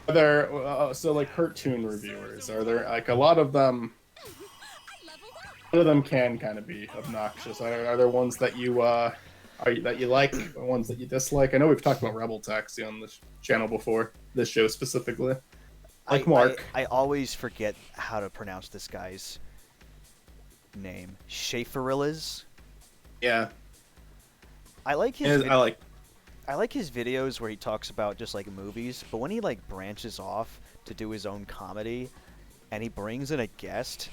Are there so like cartoon reviewers? Are there like a lot of them? A lot of them can kind of be obnoxious. Are there ones that you that you like, or ones that you dislike? I know we've talked about Rebel Taxi on this channel before, this show specifically. Like Mark. I always forget how to pronounce this guy's name. Schaeferillas. Yeah, I like his and I like his videos where he talks about just like movies, but when he like branches off to do his own comedy and he brings in a guest,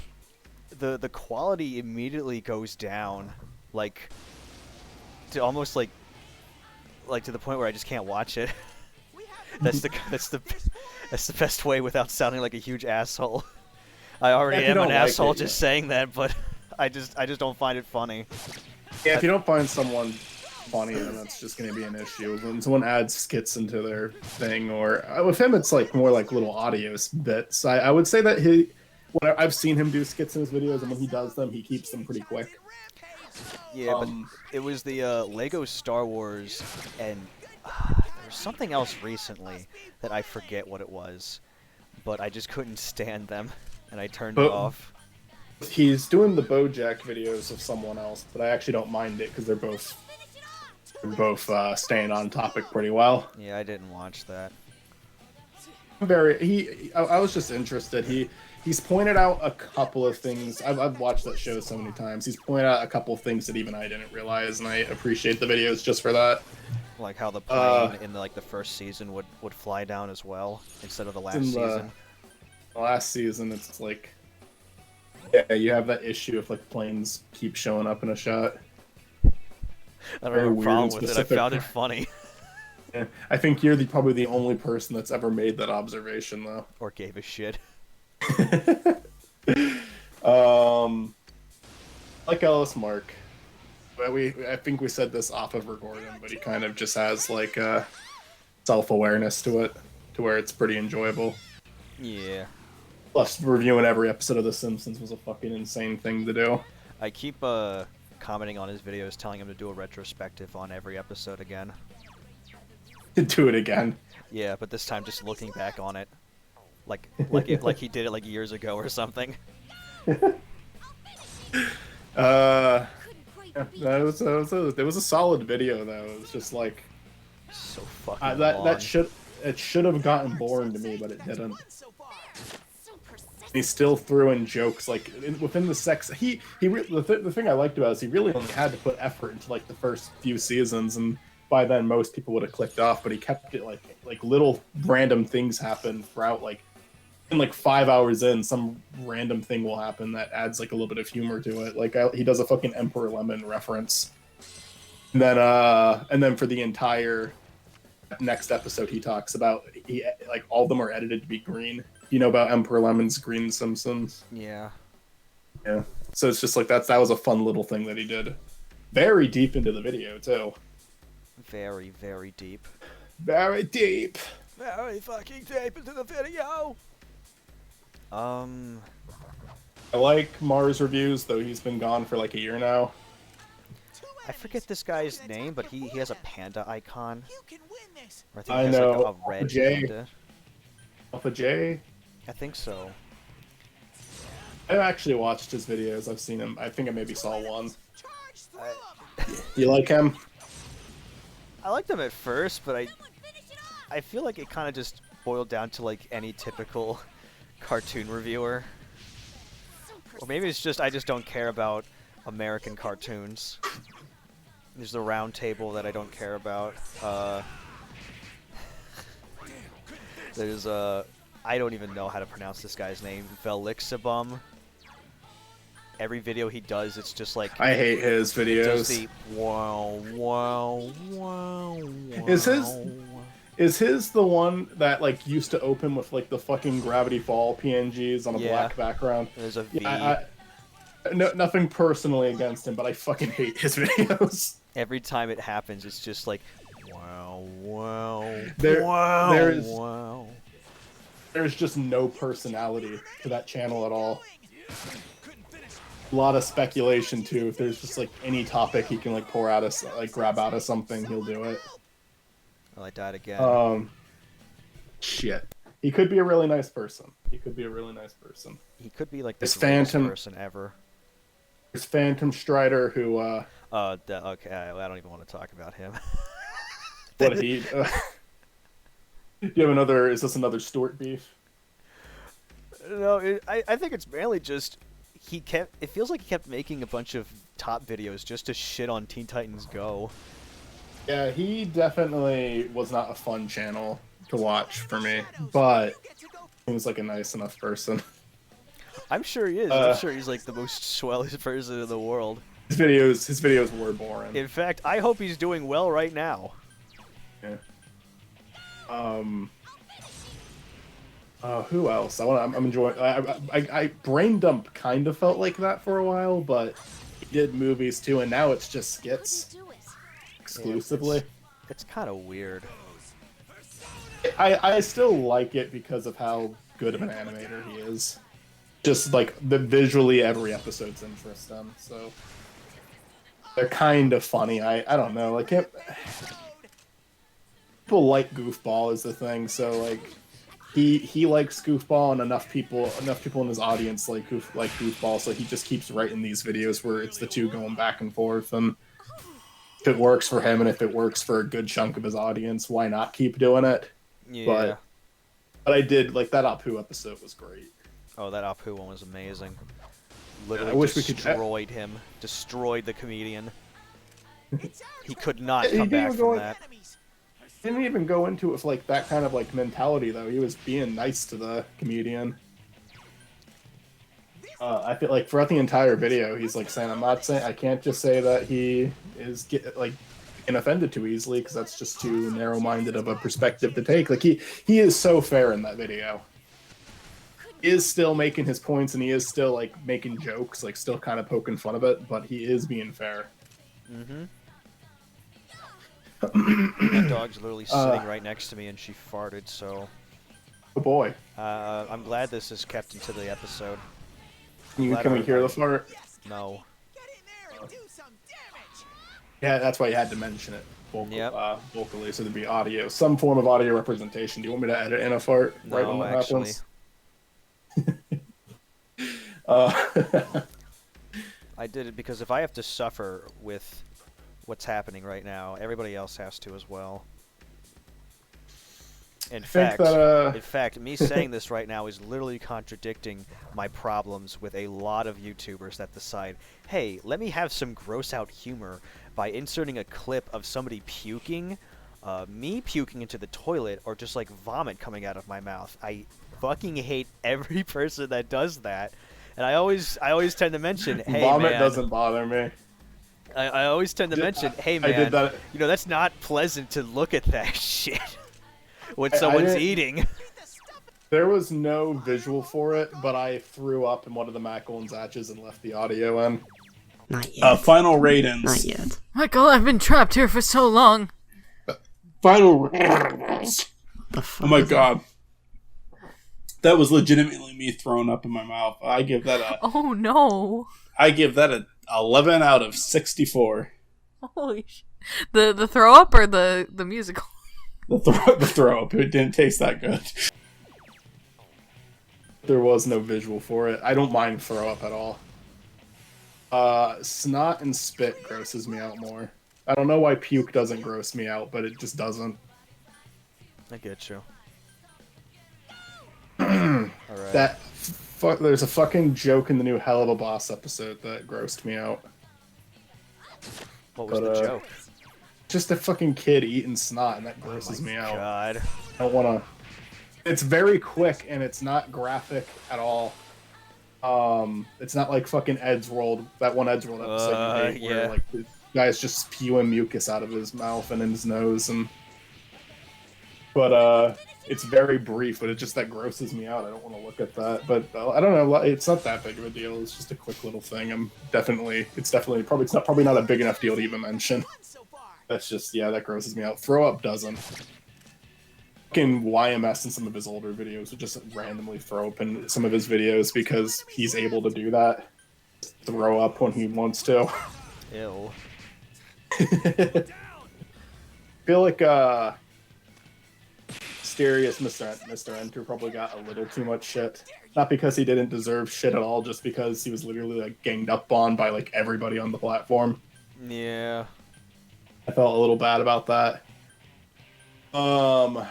the quality immediately goes down, like to almost like to the point where I just can't watch it. that's the best way without sounding like a huge asshole. I already am an asshole just saying that, but I just don't find it funny. Yeah, if you don't find someone funny, then that's just going to be an issue. When someone adds skits into their thing, or with him, it's like more like little audio bits. I would say that when I've seen him do skits in his videos, and when he does them, he keeps them pretty quick. Yeah, but it was the Lego Star Wars, and there was something else recently that I forget what it was, but I just couldn't stand them, and I turned it off. He's doing the BoJack videos of someone else, but I actually don't mind it because they're both staying on topic pretty well. Yeah, I didn't watch that. I was just interested. He's pointed out a couple of things. I've watched that show so many times. He's pointed out a couple of things that even I didn't realize, and I appreciate the videos just for that. Like how the plane in like the first season would fly down as well instead of the last season. The last season, it's like, yeah, you have that issue if like planes keep showing up in a shot. I don't have a problem with it. I found it funny. Yeah, I think you're probably the only person that's ever made that observation, though. Or gave a shit. Like Ellis Mark. I think we said this off of recording, but he kind of just has like self-awareness to it, to where it's pretty enjoyable. Yeah. Plus, reviewing every episode of The Simpsons was a fucking insane thing to do. I keep commenting on his videos, telling him to do a retrospective on every episode again. Do it again. Yeah, but this time just looking back on it, like he did it like years ago or something. It was a solid video though. It was just like so fucking that long. It should have gotten boring to me, but it didn't. He still threw in jokes like within the sex. The thing I liked about it is he really only had to put effort into like the first few seasons, and by then most people would have clicked off. But he kept it like little random things happen throughout. Like in like 5 hours in, some random thing will happen that adds like a little bit of humor to it. Like he does a fucking Emperor Lemon reference, and then for the entire next episode he talks about like all of them are edited to be green. You know about Emperor Lemon's Green Simpsons? Yeah. Yeah. So it's just like that was a fun little thing that he did. Very deep into the video too. Very, very deep. Very deep. Very fucking deep into the video. I like Mars reviews, though he's been gone for like a year now. I forget this guy's name, but he has a panda icon. Or I think I he has know. like a red panda. Alpha J? I think so. I've actually watched his videos. I've seen him. I think I maybe saw one. You like him? I liked him at first, but I feel like it kind of just boiled down to like any typical cartoon reviewer. Or maybe it's just I just don't care about American cartoons. There's the round table that I don't care about. There's I don't even know how to pronounce this guy's name. Velixibum. Every video he does, it's just like I hate his videos. Does the wow wow wow wow. Is his the one that like used to open with like the fucking Gravity Fall PNGs on a black background? There's a V. No, nothing personally against him, but I fucking hate his videos. Every time it happens, it's just like wow wow wow. There's just no personality to that channel at all. A lot of speculation too. If there's just like any topic he can like grab out of something, he'll do it. Oh, I died again. Shit. He could be a really nice person. He could be a really nice person. He could be like the There's greatest Phantom. person ever. There's Phantom Strider, who Okay, I don't even want to talk about him. what he. Do you have another? Is this another Stuart beef? No, I think it's mainly just he kept. It feels like he kept making a bunch of top videos just to shit on Teen Titans Go. Yeah, he definitely was not a fun channel to watch for me, but he was like a nice enough person. I'm sure he is. I'm sure he's like the most swellest person in the world. His videos were boring. In fact, I hope he's doing well right now. Yeah. Who else? I'm enjoying. I Brain Dump kind of felt like that for a while, but he did movies too, and now it's just skits exclusively. Yeah, it's kind of weird. I still like it because of how good of an animator he is. Just like visually, every episode's interesting. So they're kind of funny. I don't know. Like people like Goofball is the thing. So like he likes Goofball, and enough people in his audience like Goofball. So he just keeps writing these videos where it's the two going back and forth. And if it works for him, and if it works for a good chunk of his audience, why not keep doing it? Yeah. But I did like that Apu episode was great. Oh, that Apu one was amazing. Literally I wish destroyed him. Destroyed the comedian. He could not come back from that. Didn't even go into it with like that kind of like mentality though. He was being nice to the comedian. I feel like throughout the entire video, he's like saying, I can't just say that he is getting offended too easily, because that's just too narrow-minded of a perspective to take. Like he is so fair in that video. He is still making his points, and he is still like making jokes, like still kind of poking fun of it, but he is being fair. Mm-hmm. My dog's literally sitting right next to me, and she farted. So. Oh boy. I'm glad this is kept into the episode. Can we hear the fart? No. Yeah, that's why you had to mention it vocally, so there'd be audio, some form of audio representation. Do you want me to edit in a fart right when that happens? I did it because if I have to suffer with what's happening right now, everybody else has to as well. In fact, me saying this right now is literally contradicting my problems with a lot of YouTubers that decide, hey, let me have some gross out humor by inserting a clip of somebody puking, me puking into the toilet, or just like vomit coming out of my mouth. I fucking hate every person that does that, and I always tend to mention, hey, vomit man, doesn't bother me. I always tend to mention, hey man, I did that. You know, that's not pleasant to look at that shit when someone's eating. There was no visual for it, but I threw up in one of the Makal and Zatches and left the audio in. Not yet. Final ratings. Not yet. Michael, I've been trapped here for so long. Final ratings. Oh my god. That was legitimately me throwing up in my mouth. I give that a... Oh no. I give that a 11 out of 64. Holy sh... The throw up or the musical? The throw up. It didn't taste that good. There was no visual for it. I don't mind throw up at all. Snot and spit grosses me out more. I don't know why puke doesn't gross me out, but it just doesn't. I get you. Alright. There's a fucking joke in the new Hell of a Boss episode that grossed me out. What was the joke? Just a fucking kid eating snot, and that grosses me out. God. I don't wanna... It's very quick, and it's not graphic at all. It's not like fucking Ed's World, that one Ed's World episode you hate, where like the guy's just spewing mucus out of his mouth and in his nose, but it's very brief, but it just that grosses me out. I don't want to look at that, but I don't know. It's not that big of a deal. It's just a quick little thing. It's probably not a big enough deal to even mention. That's just that grosses me out. Throw up doesn't. Fucking YMS in some of his older videos would just randomly throw up in some of his videos because he's able to do that. Throw up when he wants to. Ew. I feel like mysterious Mr. Enter probably got a little too much shit. Not because he didn't deserve shit at all, just because he was literally like ganged up on by like everybody on the platform. Yeah. I felt a little bad about that. Most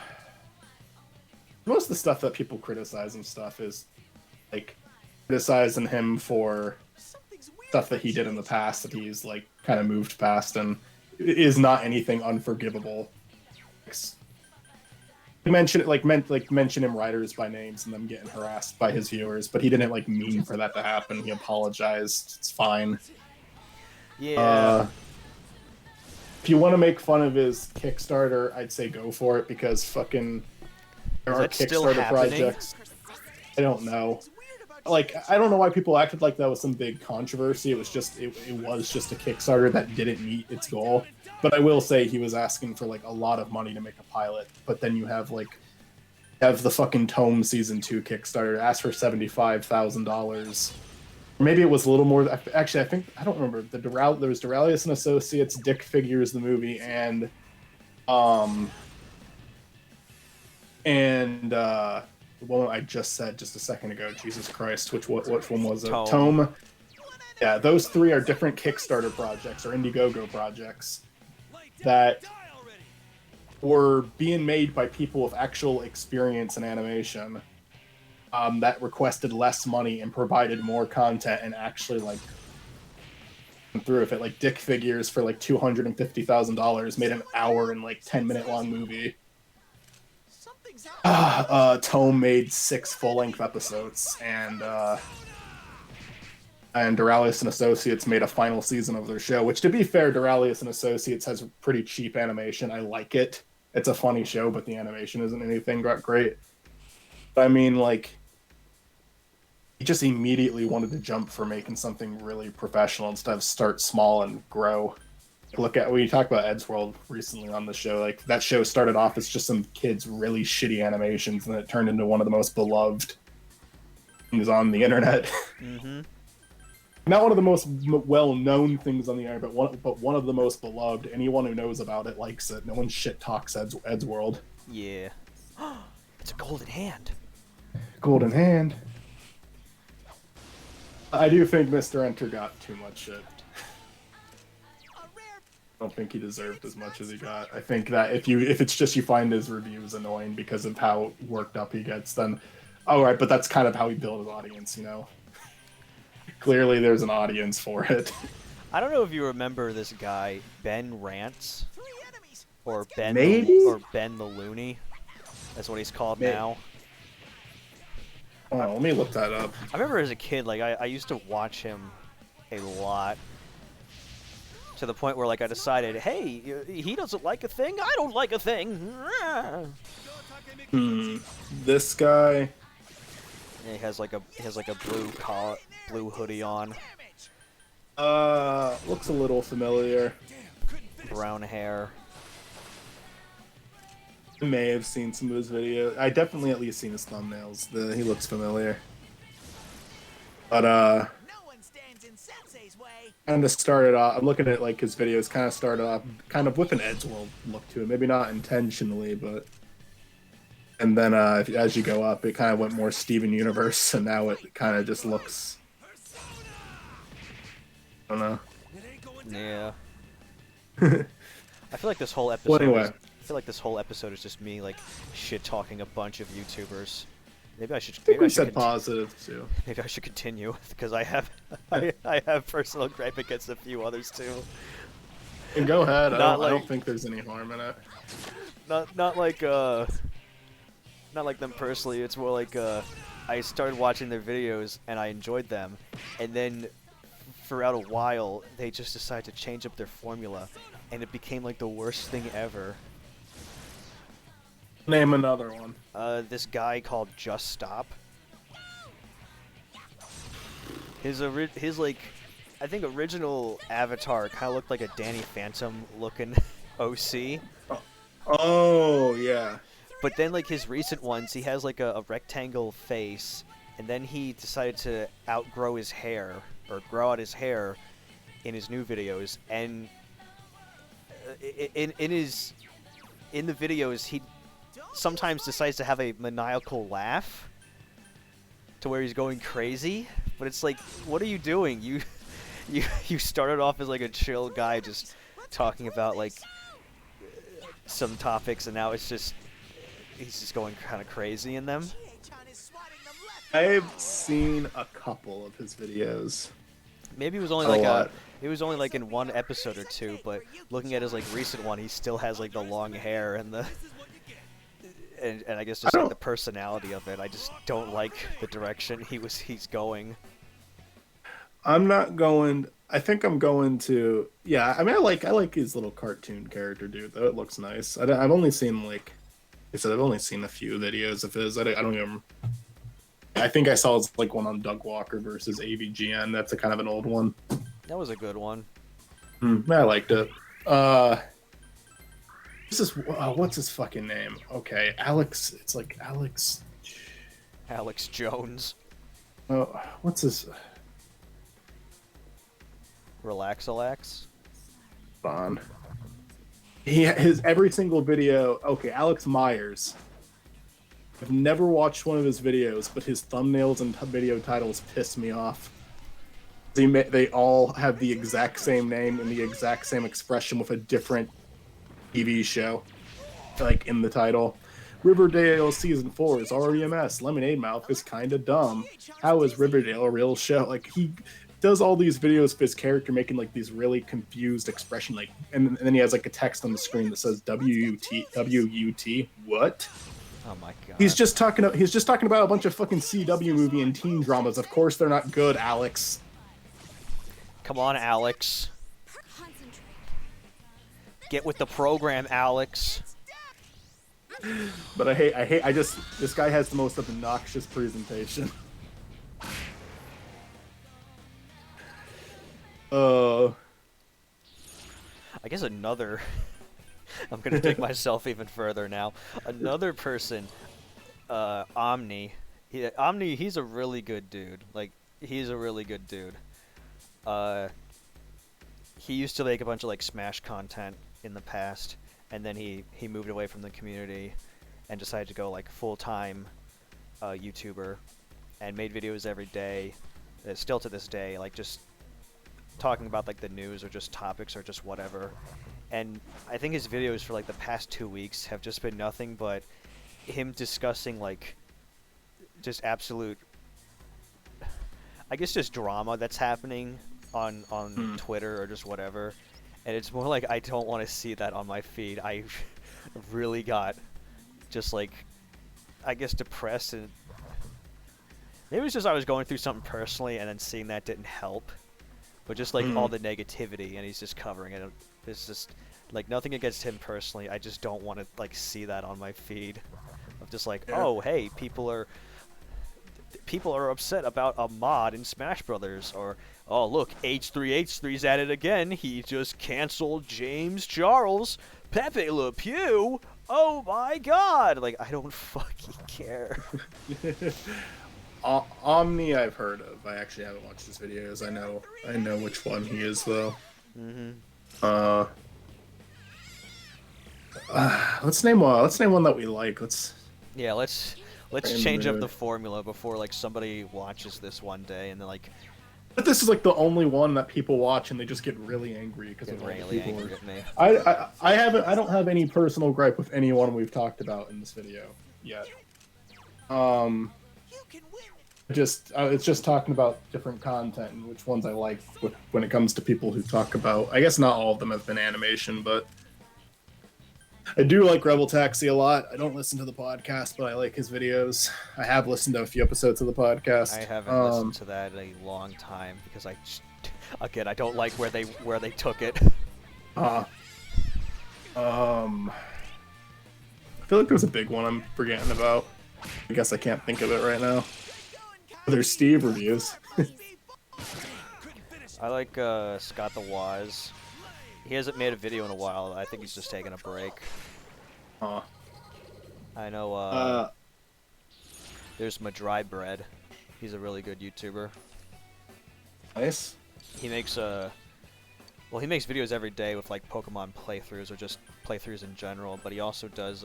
of the stuff that people criticize and stuff is like criticizing him for stuff that he did in the past that he's like kind of moved past, and it is not anything unforgivable. Mention it mention him writers by names and them getting harassed by his viewers, but he didn't like mean for that to happen. He apologized. It's fine. Yeah. If you want to make fun of his Kickstarter, I'd say go for it, because fucking there are Kickstarter projects. I don't know. Like, I don't know why people acted like that was some big controversy. It was just a Kickstarter that didn't meet its goal. But I will say he was asking for like a lot of money to make a pilot. But then you have the fucking Tome Season 2 Kickstarter, asked for $75,000. Maybe it was a little more. Actually, I don't remember. There was Duralius and Associates, Dick Figures the movie, and the one I just said just a second ago. Jesus Christ, which one was it? Tome. Yeah, those three are different Kickstarter projects or Indiegogo projects that were being made by people with actual experience in animation. That requested less money and provided more content and actually like through with it. Like Dick Figures for like $250,000 made an hour and like 10-minute long movie. Tome made 6 full-length episodes, and Duralius and Associates made a final season of their show. Which, to be fair, Duralius and Associates has pretty cheap animation. I like it. It's a funny show, but the animation isn't anything great. But I mean, like, he just immediately wanted to jump for making something really professional instead of start small and grow. Look at when you talk about Eddsworld recently on the show, like that show started off as just some kids' really shitty animations, and it turned into one of the most beloved things on the internet. Mm-hmm. Not one of the most well-known things on the internet, but one of the most beloved. Anyone who knows about it likes it. No one shit talks Eddsworld. Yeah. It's a golden hand. Golden hand. I do think Mr. Enter got too much shit. I don't think he deserved as much as he got. I think that if it's just you find his reviews annoying because of how worked up he gets, then alright, but that's kind of how he built his audience, you know? Clearly there's an audience for it. I don't know if you remember this guy, Ben Rants, or Ben the Looney. That's what he's called now. Oh, let me look that up. I remember as a kid, like I used to watch him a lot. To the point where, like, I decided, hey, he doesn't like a thing, I don't like a thing. This guy. Yeah, he has like a blue hoodie on. Looks a little familiar. Brown hair. I may have seen some of his videos. I definitely at least seen his thumbnails. He looks familiar. But kind of started off. I'm looking at like his videos. Kind of started off kind of with an Eddsworld look to it. Maybe not intentionally, but and then as you go up, it kind of went more Steven Universe, and now it kind of just looks. I don't know. Yeah. I feel like this whole episode. Well, anyway. I feel like this whole episode is just me like shit talking a bunch of YouTubers. Maybe I should. I think we said positive too. Maybe I should continue because I have I have personal gripe against a few others too. And go ahead. I don't think there's any harm in it. Not like them personally. It's more like I started watching their videos and I enjoyed them, and then throughout a while they just decided to change up their formula, and it became like the worst thing ever. Name another one. This guy called Just Stop. His like, I think original avatar kind of looked like a Danny Phantom looking OC. Oh yeah. But then like his recent ones, he has like a rectangle face, and then he decided to outgrow his hair or grow out his hair in his new videos, and in the videos sometimes decides to have a maniacal laugh to where he's going crazy. But it's like, what are you doing? You started off as like a chill guy just talking about like some topics, and now it's just he's just going kind of crazy in them. I've seen a couple of his videos. Maybe it was only like in one episode or two, but looking at his like recent one, he still has like the long hair and the and I guess just like the personality of it. I just don't like the direction he's going. I'm not going. I think I'm going to. Yeah, I mean, I like his little cartoon character dude though. It looks nice. I've only seen like I said, I've only seen a few videos of his. I don't even. I think I saw like one on Doug Walker versus AVGN. That's a kind of an old one. That was a good one. I liked it. This is what's his fucking name? Okay, Alex. It's like Alex. Alex Jones. Oh, what's his? Relax. Bond. His every single video. Okay, Alex Myers. I've never watched one of his videos, but his thumbnails and video titles piss me off. They all have the exact same name and the exact same expression with a different TV show, like in the title. Riverdale Season 4 is REMS. Lemonade Mouth is kinda dumb. How is Riverdale a real show? Like, he does all these videos of his character making like these really confused expression, like, and then he has like a text on the screen that says WUT. What? Oh my god. He's just talking about a bunch of fucking CW movie and teen dramas. Of course they're not good, Alex. Come on, Alex. Get with the program, Alex. But this guy has the most obnoxious presentation. I guess another... I'm gonna take myself even further now. Another person, Omni. Omni, he's a really good dude. Like, he's a really good dude. He used to make a bunch of like Smash content in the past, and then he moved away from the community and decided to go like full-time YouTuber, and made videos every day. Still to this day, like just talking about like the news or just topics or just whatever. And I think his videos for like the past 2 weeks have just been nothing but him discussing like just absolute, I guess, just drama that's happening on Twitter or just whatever. And it's more like I don't want to see that on my feed. I really got just like, I guess, depressed, and maybe it was just I was going through something personally and then seeing that didn't help. But just like all the negativity, and he's just covering it. It's just like nothing against him personally. I just don't want to like see that on my feed. Of just like, oh hey, people are upset about a mod in Smash Brothers, or oh look, H3H3's at it again. He just canceled James Charles, Pepe Le Pew. Oh my god! Like, I don't fucking care. Omni I've heard of. I actually haven't watched his videos. I know which one he is though. Let's name one that we like. Let's change up the formula before like somebody watches this one day and they're like, but this is like the only one that people watch and they just get really angry because of really angry at me. I don't have any personal gripe with anyone we've talked about in this video yet. It's just talking about different content and which ones I like when it comes to people who talk about. I guess not all of them have been animation, but I do like Rebel Taxi a lot. I don't listen to the podcast, but I like his videos. I have listened to a few episodes of the podcast. I haven't listened to that in a long time because I don't like where they took it. I feel like there's a big one I'm forgetting about. I guess I can't think of it right now. There's Steve reviews. I like Scott the Waz. He hasn't made a video in a while. I think he's just taking a break. I know, there's Madry Bread. He's a really good YouTuber. Nice. He makes he makes videos every day with like Pokemon playthroughs or just playthroughs in general, but he also does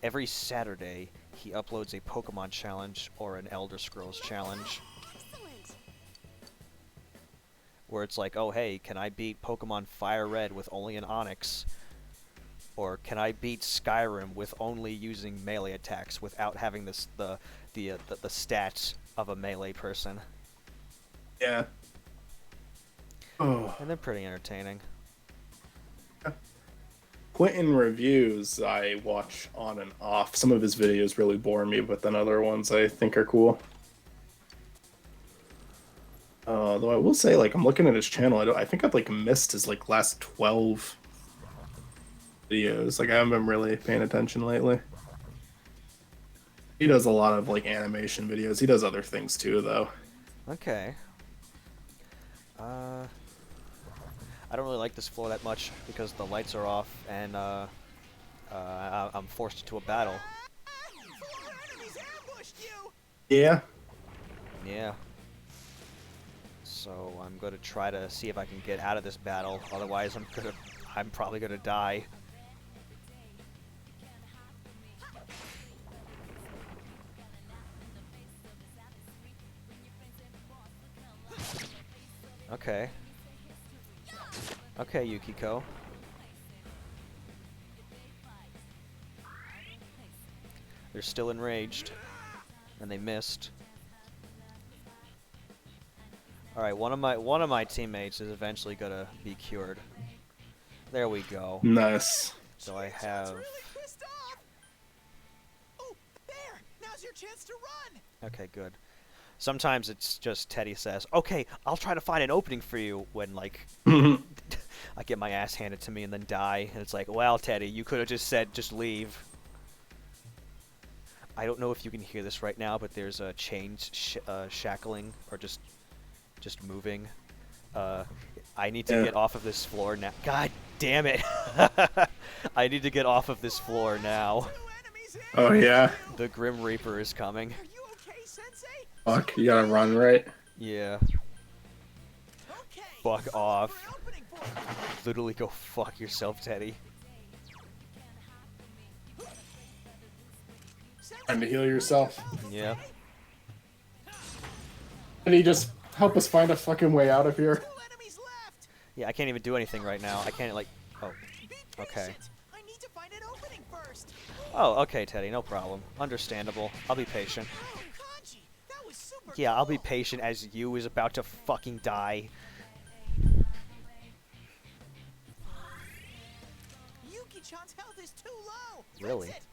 every Saturday he uploads a Pokemon challenge or an Elder Scrolls challenge. Where it's like, oh hey, can I beat Pokemon Fire Red with only an Onix? Or can I beat Skyrim with only using melee attacks without having the stats of a melee person? Yeah. Oh. And they're pretty entertaining. Quentin reviews I watch on and off. Some of his videos really bore me, but then other ones I think are cool. Though I will say, like, I'm looking at his channel. I think I've like missed his like last 12 videos. Like, I haven't been really paying attention lately. He does a lot of like animation videos. He does other things too, though. Okay. I don't really like this floor that much because the lights are off and I'm forced into a battle. Yeah. Yeah. So I'm gonna try to see if I can get out of this battle. Otherwise, I'm probably gonna die. Okay. Okay, Yukiko. They're still enraged, and they missed. All right, one of my teammates is eventually gonna be cured. There we go. Nice. So I have. Oh, there! Now's your chance to run. Okay, good. Sometimes it's just Teddy says, "Okay, I'll try to find an opening for you," when like I get my ass handed to me and then die, and it's like, "Well, Teddy, you could have just said just leave." I don't know if you can hear this right now, but there's a chains shackling or just moving. I need to get off of this floor now. God damn it! I need to get off of this floor now. Oh yeah. The Grim Reaper is coming. Are you okay, Sensei? Fuck, you gotta run, right? Yeah. Okay. Fuck off. For an opening for you. Literally go fuck yourself, Teddy. Trying to heal yourself. Yeah. Can he just help us find a fucking way out of here? Two enemies left. Yeah, I can't even do anything right now. I can't, like... Oh. Be Okay. patient. I need to find an opening first. Oh, okay, Teddy. No problem. Understandable. I'll be patient. Oh, Kanji, that was super Yeah, I'll be cool. patient as you is about to fucking die. Yuki-chan's health is too low. Really? Fix it.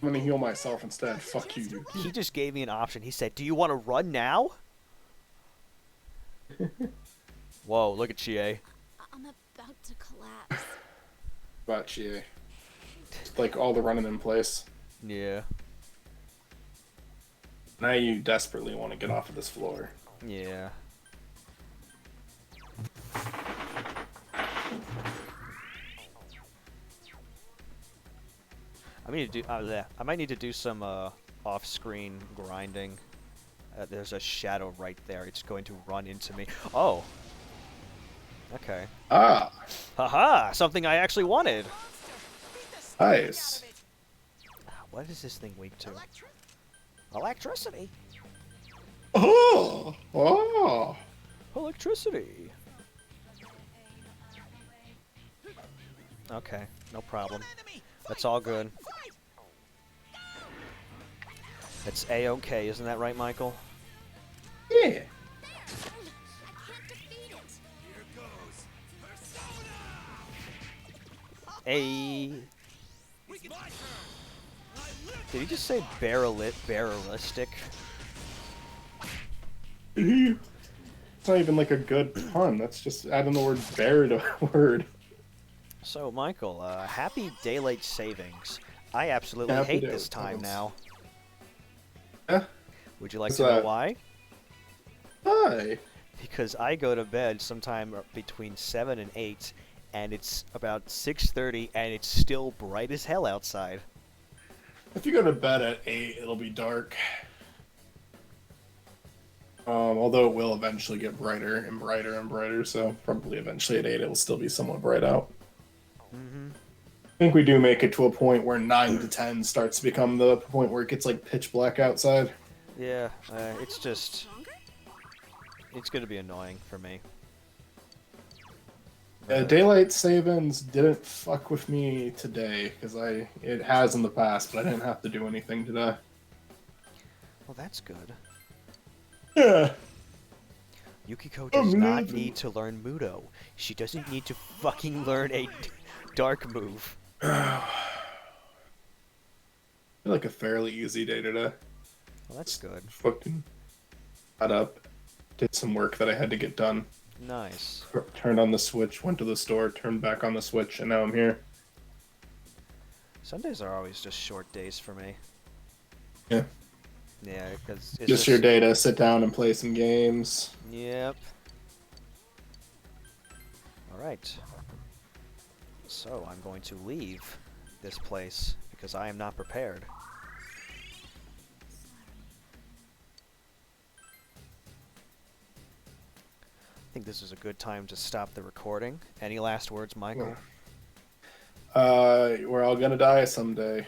I'm gonna heal myself instead. Fuck you, Yuki. He just gave me an option. He said, "Do you want to run now?" Whoa, look at Chie. I'm about to collapse. About Chie. Like all the running in place. Yeah. Now you desperately want to get off of this floor. Yeah. I might need to do some off-screen grinding. There's a shadow right there. It's going to run into me. Oh. Okay. Ah, Haha! Something I actually wanted. nice. What is this thing weak to? Electric? Electricity. Oh, oh. Electricity. Okay, no problem. Enemy. That's all good. Fight. It's A-okay, isn't that right, Michael? Yeah. I can't defeat it. A. Did he just say barrelistic? It's not even like a good pun. That's just adding the word bear to a word. So, Michael, happy daylight savings. I absolutely Happy hate daylight this time savings. now. Yeah. Would you like What's to know that? why? Hi. Because I go to bed sometime between 7 and 8, and it's about 6:30, and it's still bright as hell outside. If you go to bed at 8, it'll be dark. Although it will eventually get brighter and brighter and brighter, so probably eventually at 8 it'll still be somewhat bright out. Mm-hmm. I think we do make it to a point where 9 to 10 starts to become the point where it gets like pitch black outside. Yeah, it's just... It's gonna be annoying for me. Daylight savings didn't fuck with me today, because it has in the past, but I didn't have to do anything today. Well, that's good. Yeah. Yukiko does not need to learn Mudo. She doesn't need to fucking learn a dark move. I feel like a fairly easy day today. Well, that's good. Fucking got up, did some work that I had to get done. Nice. Turned on the Switch, went to the store, turned back on the Switch, and now I'm here. Sundays are always just short days for me. Yeah. Yeah, because it's Just your day to sit down and play some games. Yep. Alright. So, I'm going to leave this place because I am not prepared. I think this is a good time to stop the recording. Any last words, Michael? We're all gonna die someday.